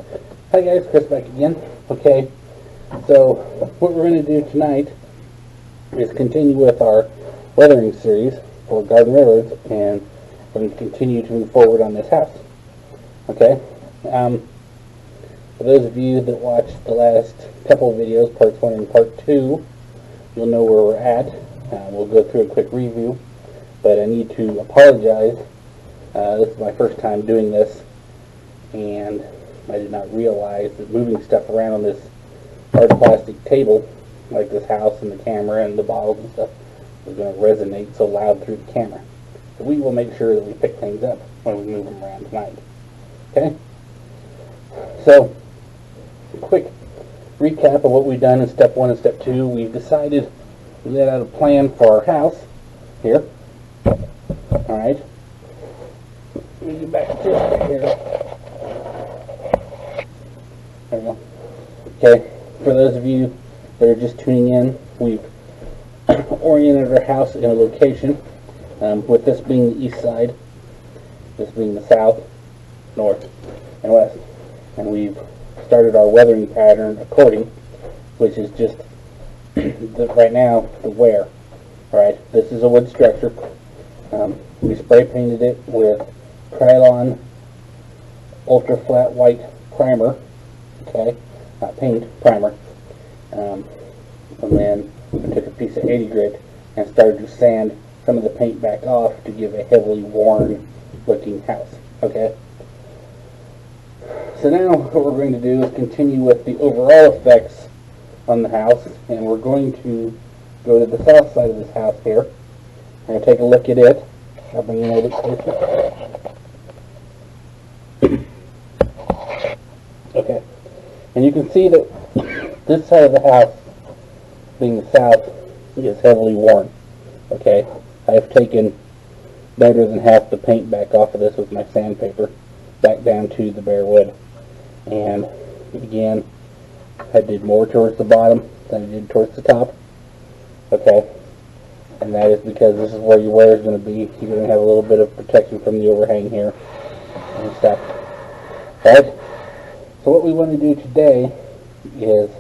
Hi guys, Chris back again. Okay, so what we're going to do tonight is continue with our weathering series for Garden Railroads, and we're going to continue to move forward on this house. Okay, for those of you that watched the last couple of videos, parts 1 and part 2, you'll know where we're at. We'll go through a quick review, but I need to apologize. This is my first time doing this, and I did not realize that moving stuff around on this hard plastic table, like this house and the camera and the bottles and stuff, was going to resonate so loud through the camera. So we will make sure that we pick things up when we move them around tonight. Okay? So, a quick recap of what we've done in step 1 and step 2. We've decided we laid out a plan for our house here. Alright. Let me get back to this right here. There we go. Okay, for those of you that are just tuning in, we've oriented our house in a location, with this being the east side, this being the south, north, and west. And we've started our weathering pattern according, which is just, right now, the wear. Alright, this is a wood structure. We spray painted it with Krylon Ultra Flat White Primer. Okay, not paint, primer. And then I took a piece of 80 grit and started to sand some of the paint back off to give a heavily worn looking house. Okay, so now what we're going to do is continue with the overall effects on the house, and we're going to go to the south side of this house here. We're going to take a look at it. I'll bring you a little bit closer. Okay. And you can see that this side of the house, being the south, is heavily worn. Okay, I've taken better than half the paint back off of this with my sandpaper, back down to the bare wood. And again, I did more towards the bottom than I did towards the top. Okay, and that is because this is where your wear is going to be. You're going to have a little bit of protection from the overhang here and stuff. Alright? So what we want to do today is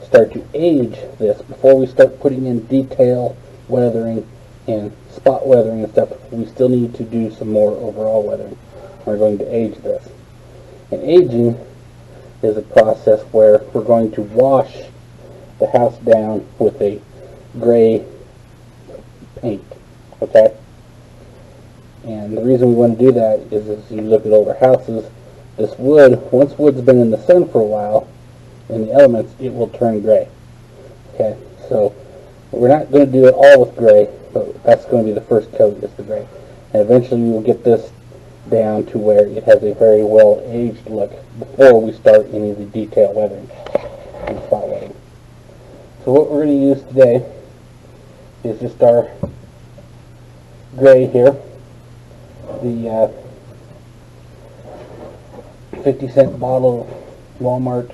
start to age this before we start putting in detail weathering and spot weathering and stuff. We still need to do some more overall weathering. We're going to age this. And aging is a process where we're going to wash the house down with a gray paint. Okay? And the reason we want to do that is as you look at older houses, this wood, once wood's been in the sun for a while, in the elements, it will turn gray. Okay, so we're not going to do it all with gray, but that's going to be the first coat, is the gray. And eventually we will get this down to where it has a very well aged look before we start any of the detail weathering and spot weathering. So what we're going to use today is just our gray here, the 50-cent bottle of Walmart,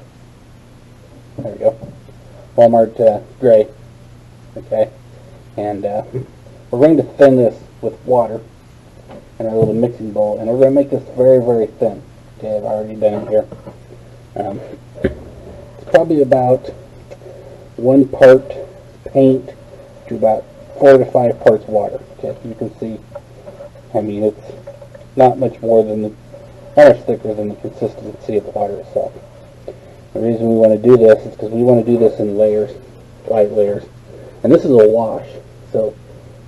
there we go, Walmart gray. Okay, and we're going to thin this with water in our little mixing bowl, and we're going to make this very, very thin. Okay, I've already done it here. It's probably about 1 part paint to about 4 to 5 parts water. Okay, you can see, I mean, it's not much more than not much thicker than the consistency of the water itself. The reason we want to do this is because we want to do this in layers, light layers. And this is a wash. So what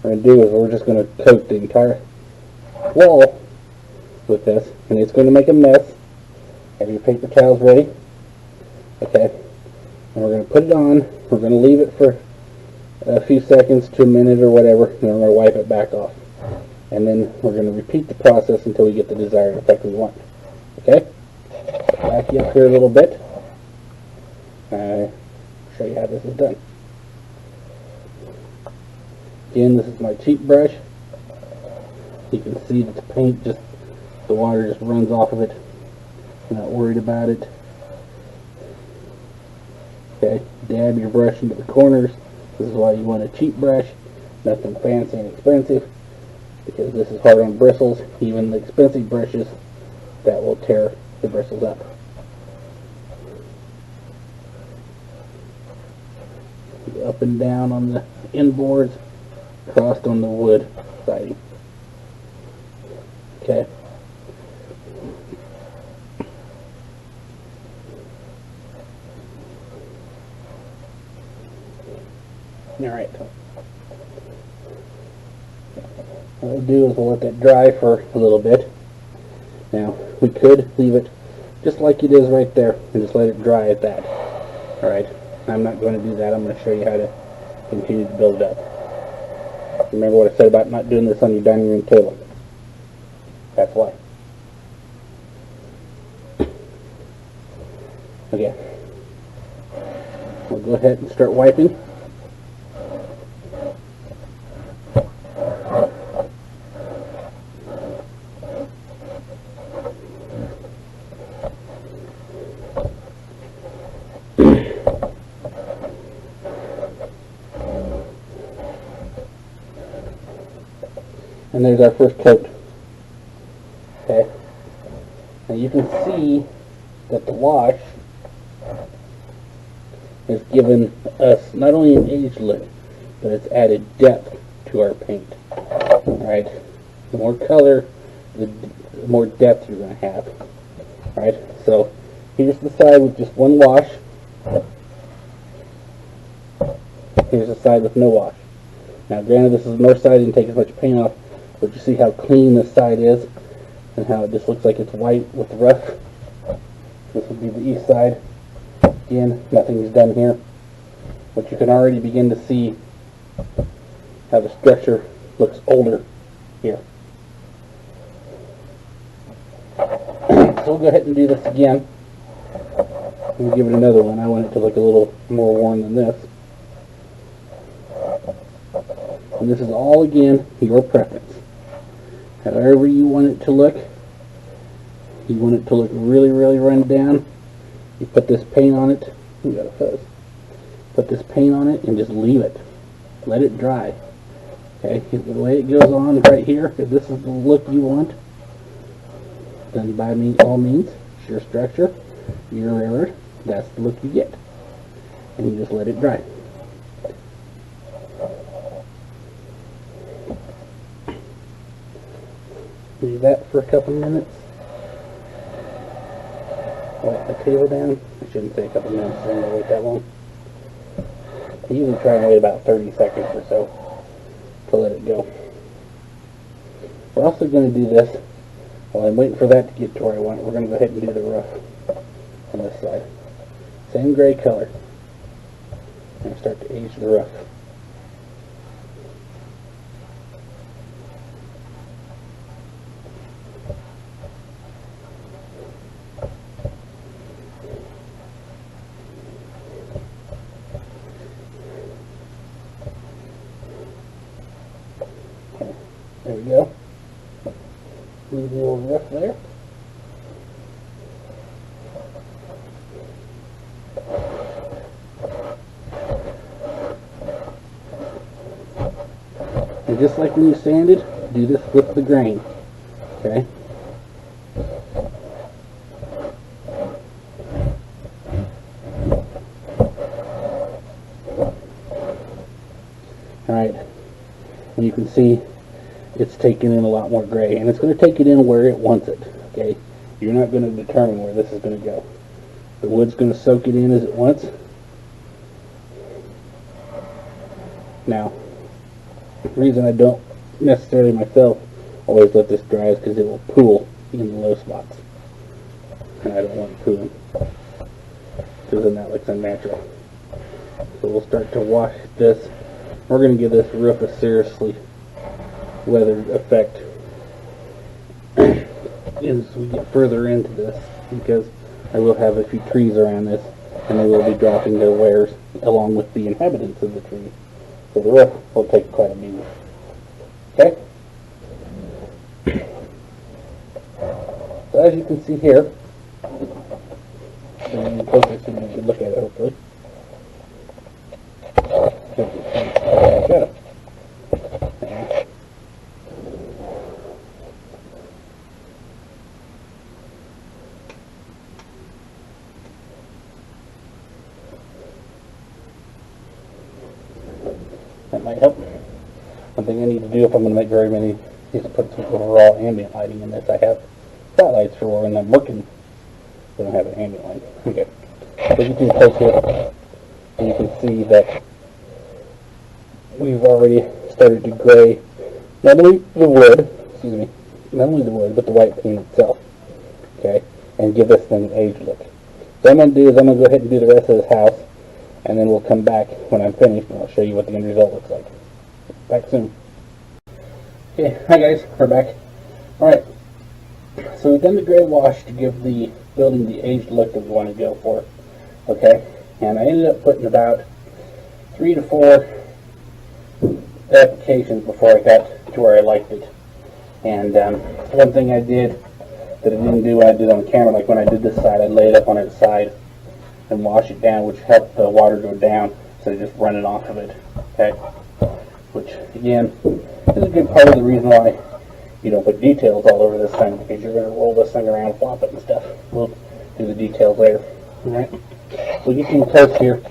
we're going to do is we're just going to coat the entire wall with this, and it's going to make a mess. Have your paper towels ready? Okay. And we're going to put it on. We're going to leave it for a few seconds to a minute or whatever, and then we're going to wipe it back off. And then we're going to repeat the process until we get the desired effect we want. Okay? Back you up here a little bit. I'll show you how this is done. Again, this is my cheap brush. You can see that the paint just, the water just runs off of it. I'm not worried about it. Okay, dab your brush into the corners. This is why you want a cheap brush, nothing fancy and expensive, because this is hard on bristles. Even the expensive brushes, that will tear the bristles up. up and down on the inboards, crossed on the wood siding. Okay. Alright. What we'll do is we'll let that dry for a little bit. Now, we could leave it just like it is right there and just let it dry at that. Alright, I'm not going to do that. I'm going to show you how to continue to build it up. Remember what I said about not doing this on your dining room table. That's why. Okay. We'll go ahead and start wiping. And there's our first coat. Okay. Now you can see that the wash has given us not only an aged look, but it's added depth to our paint. Alright. The more color, the more depth you're going to have. Alright. So here's the side with just one wash. Here's the side with no wash. Now granted, this is the north side, didn't take as much paint off, but you see how clean this side is and how it just looks like it's white with rough. This would be the east side. Again, nothing is done here, but you can already begin to see how the structure looks older here. So we'll go ahead and do this again. We'll give it another one. I want it to look a little more worn than this. And this is all, again, your preference. However you want it to look. You want it to look really, really run down. You put this paint on it. We got a fuzz. Put this paint on it and just leave it. Let it dry. Okay, the way it goes on right here, if this is the look you want, then by all means, it's your structure, your railroad, that's the look you get. And you just let it dry. Leave that for a couple minutes. Wipe the table down. I shouldn't say a couple minutes, I don't want to wait that long. I usually try and wait about 30 seconds or so to let it go. We're also going to do this, while I'm waiting for that to get to where I want it, we're going to go ahead and do the roof on this side. Same gray color. And start to age the roof. There we go. Leave the old roof there. And just like when you sanded, do this with the grain. Okay? Alright. And you can see it's taking in a lot more gray, and it's going to take it in where it wants it. Okay, you're not going to determine where this is going to go. The wood's going to soak it in as it wants. Now, the reason I don't necessarily myself always let this dry is because it will pool in the low spots, and I don't want it pooling, because then that looks unnatural. So we'll start to wash this. We're going to give this roof a seriously weathered effect as we get further into this, because I will have a few trees around this, and they will be dropping their wares along with the inhabitants of the tree. So the roof will take quite a beating. Okay? So as you can see here, and in focus, and you can look at it hopefully. Got it. light. Oh, one thing I need to do if I'm going to make very many is to put some overall ambient lighting in this. I have spotlights for when I'm working. I don't have an ambient light. Okay. So you can close here, and you can see that we've already started to gray not only the wood, but the white paint itself. Okay, and give this thing an aged look. So what I'm going to do is I'm going to go ahead and do the rest of this house, and then we'll come back when I'm finished and I'll show you what the end result looks like. Back soon. Okay, hi guys, we're back. Alright, so we've done the gray wash to give the building the aged look that we want to go for. Okay, and I ended up putting about 3 to 4 applications before I got to where I liked it. And one thing I did that I didn't do when I did on the camera, like when I did this side, I lay it up on its side and wash it down, which helped the water go down instead of just running off of it. Okay, which again is a good part of the reason why you don't put details all over this thing, because you're going to roll this thing around, flop it and stuff. We'll do the details later. Alright, so getting close here,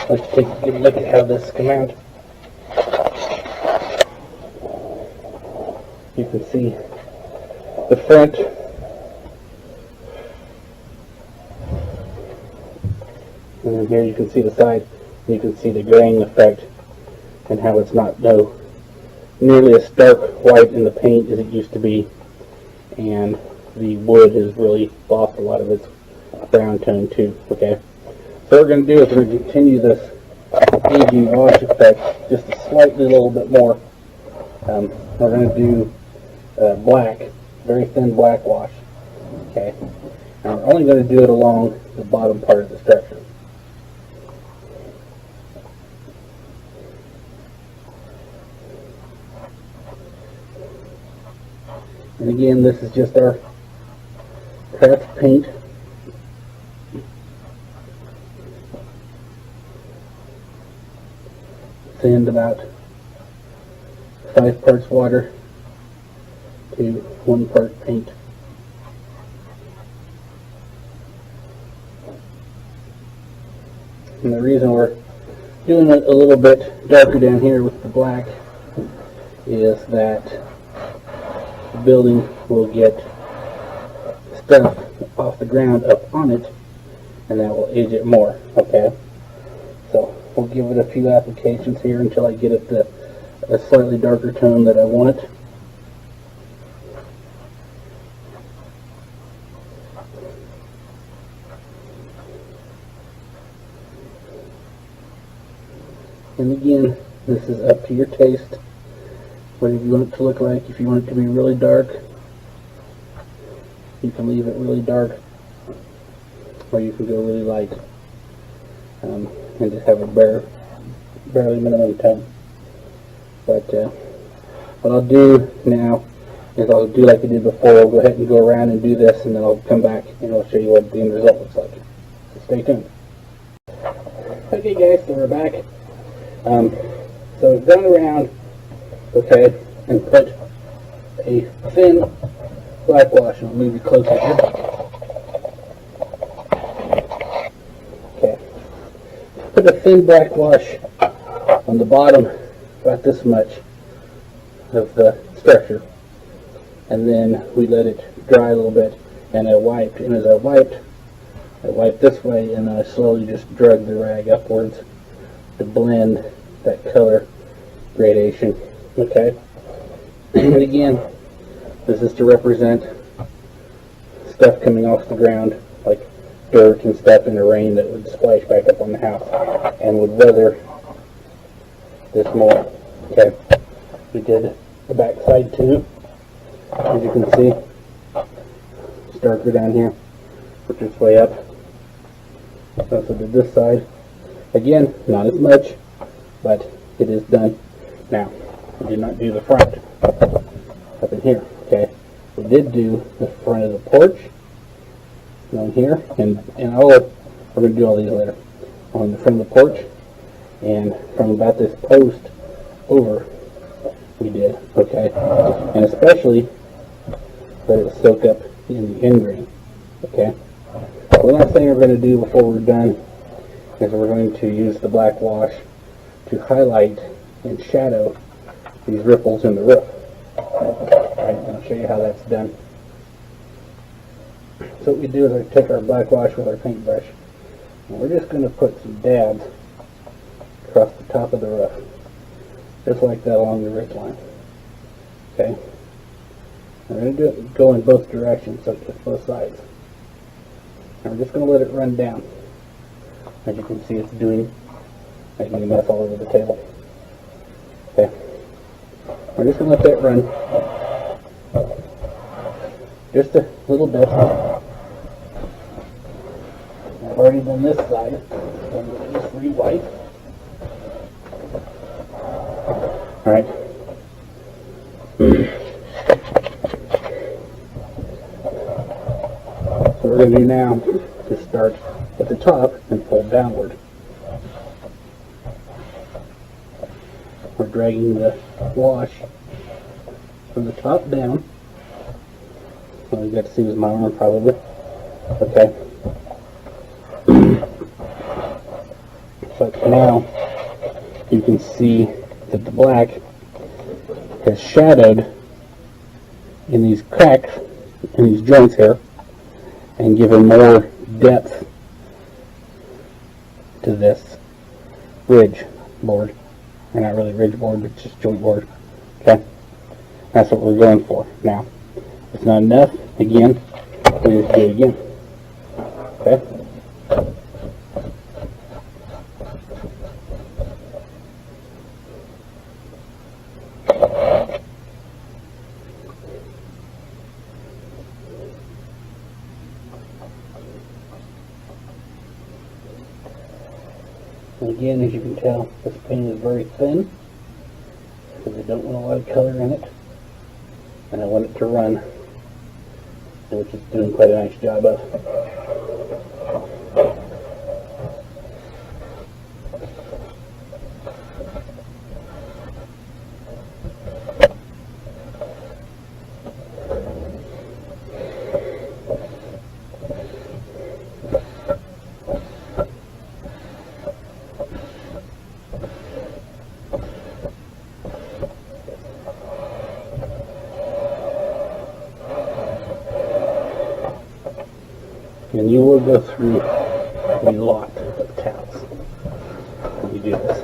let's take a good look at how this came out. You can see the front. And then here you can see the side. You can see the graying effect and how it's not nearly as stark white in the paint as it used to be. And the wood has really lost a lot of its brown tone too. Okay, so what we're going to do is we're going to continue this aging wash effect just a slightly little bit more. We're going to do black, very thin black wash. Okay, and we're only going to do it along the bottom part of the structure. And again, this is just our craft paint. Sand about 5 parts water to 1 part paint. And the reason we're doing it a little bit darker down here with the black is that the building will get stuff off the ground up on it, and that will age it more. Okay, so we'll give it a few applications here until I get it a slightly darker tone that I want. And again, this is up to your taste, whatever you want it to look like. If you want it to be really dark, you can leave it really dark, or you can go really light and just have a barely minimum tone. But what I'll do now is I'll do like I did before. I'll go ahead and go around and do this, and then I'll come back and I'll show you what the end result looks like. So stay tuned. Okay guys, so we're back. So we've gone around, okay, and put a thin black wash. I'll move you closer here. Okay. Put a thin black wash on the bottom, about this much of the structure, and then we let it dry a little bit, and I wiped, and as I wiped this way, and then I slowly just drug the rag upwards to blend that color gradation. Okay, and again, this is to represent stuff coming off the ground, like dirt and stuff in the rain that would splash back up on the house and would weather this more. Okay, we did the back side too, as you can see. It's darker down here, worked its way up. Also did this side. Again, not as much, but it is done. Now, we did not do the front up in here. Okay, we did do the front of the porch down here, and we're going to do all these later. On the front of the porch, and from about this post over, we did. Okay, and especially let it soak up in the end grain. Okay, the last thing we're going to do before we're done is we're going to use the black wash to highlight and shadow these ripples in the roof. Alright, I'll show you how that's done. So what we do is we take our black wash with our paintbrush, and we're just going to put some dabs across the top of the roof, just like that along the ridge line. Okay? We're going to go in both directions, so it gets both sides. And we're just going to let it run down. As you can see, it's making a mess all over the table. Okay. We're just going to let that run just a little bit. I've already done this side, so I'm going to just re-wipe. Alright. So what we're going to do now is start at the top and fold downward. We're dragging the wash from the top down. All you got to see was my arm probably. Okay. But now you can see that the black has shadowed in these cracks, in these joints here, and given more depth to this ridge board. Or not really ridge board, but just joint board. Okay? That's what we're going for. Now, if it's not enough, again, we just do it again. Okay? And again, as you can tell, this paint is very thin because I don't want a lot of color in it, and I want it to run, which it's doing quite a nice job of. And you will go through a lot of towels when you do this.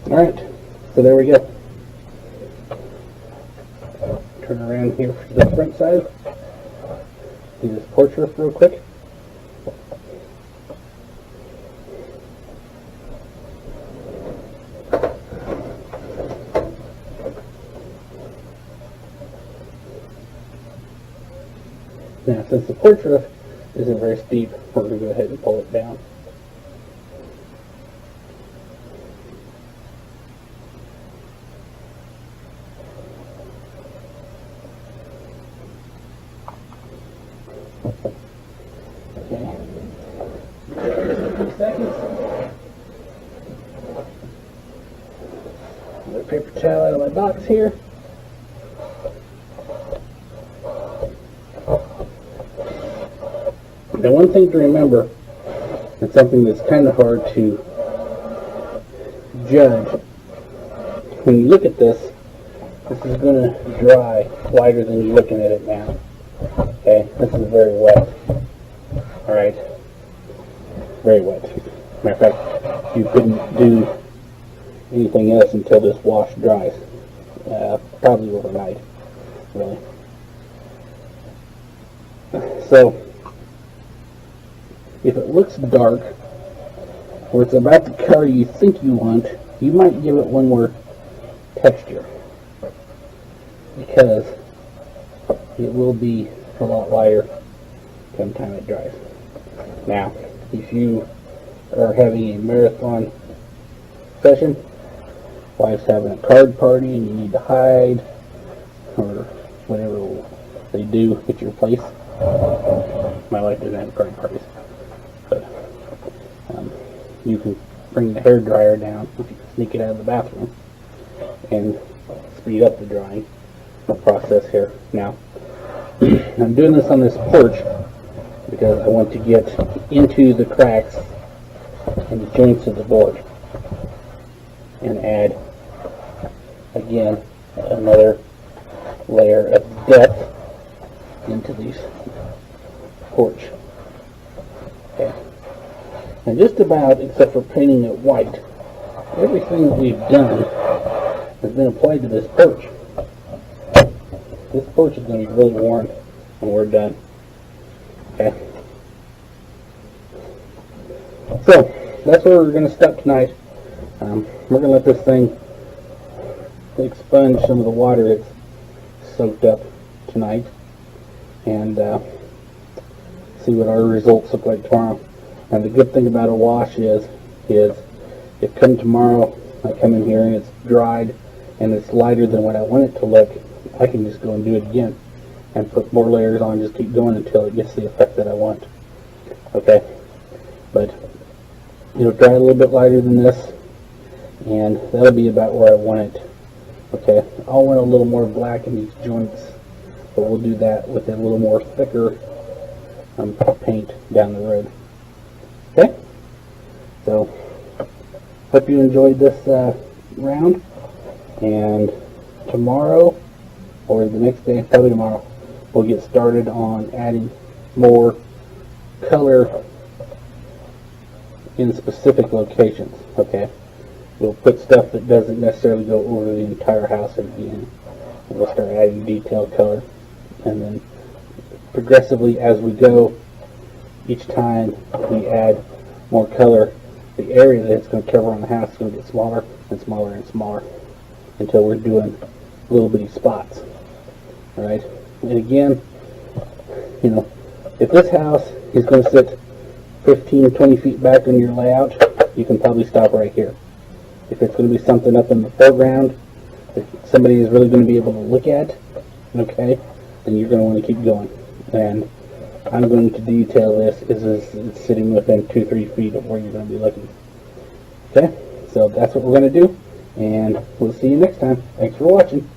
Alright, so there we go. Turn around here to the front side. Do this porch roof real quick. Now, since the porch roof isn't very steep, we're going to go ahead and pull it down. Okay. Just a few seconds. Another paper towel out of my box here. Now, one thing to remember, and something that's kind of hard to judge, when you look at this, this is going to dry wider than you're looking at it now. Okay, this is very wet. Alright, very wet. Matter of fact, you couldn't do anything else until this wash dries. Probably overnight, really. So, if it looks dark, or it's about the color you think you want, you might give it one more texture, because it will be a lot lighter come time it dries. Now, if you are having a marathon session, wife's having a card party and you need to hide, or whatever they do at your place. My wife doesn't have card parties. But you can bring the hair dryer down, sneak it out of the bathroom, and speed up the drying process here. Now, I'm doing this on this porch because I want to get into the cracks and the joints of the board. and add, again, another layer of depth into these porch. Okay. And just about, except for painting it white, everything that we've done has been applied to this porch. This porch is going to be really worn when we're done. Okay. So, that's where we're going to stop tonight. We're going to let this thing expunge some of the water that's soaked up tonight, and see what our results look like tomorrow. And the good thing about a wash is if come tomorrow I come in here and it's dried and it's lighter than what I want it to look, I can just go and do it again and put more layers on, just keep going until it gets the effect that I want. Okay, but it'll dry a little bit lighter than this, and that'll be about where I want it. Okay, I'll want a little more black in these joints, but we'll do that with a little more thicker paint down the road. Okay, so hope you enjoyed this round, and tomorrow, or the next day, probably tomorrow, we'll get started on adding more color in specific locations. Okay, we'll put stuff that doesn't necessarily go over the entire house again. We'll start adding detailed color, and then progressively as we go, each time we add more color, the area that it's going to cover on the house is going to get smaller and smaller and smaller until we're doing little bitty spots. Alright, and again, you know, if this house is going to sit 15 or 20 feet back on your layout, you can probably stop right here. If it's going to be something up in the foreground that somebody is really going to be able to look at, okay, then you're going to want to keep going. And I'm going to detail this as it's sitting within 2-3 feet of where you're going to be looking. Okay, so that's what we're going to do, and we'll see you next time. Thanks for watching.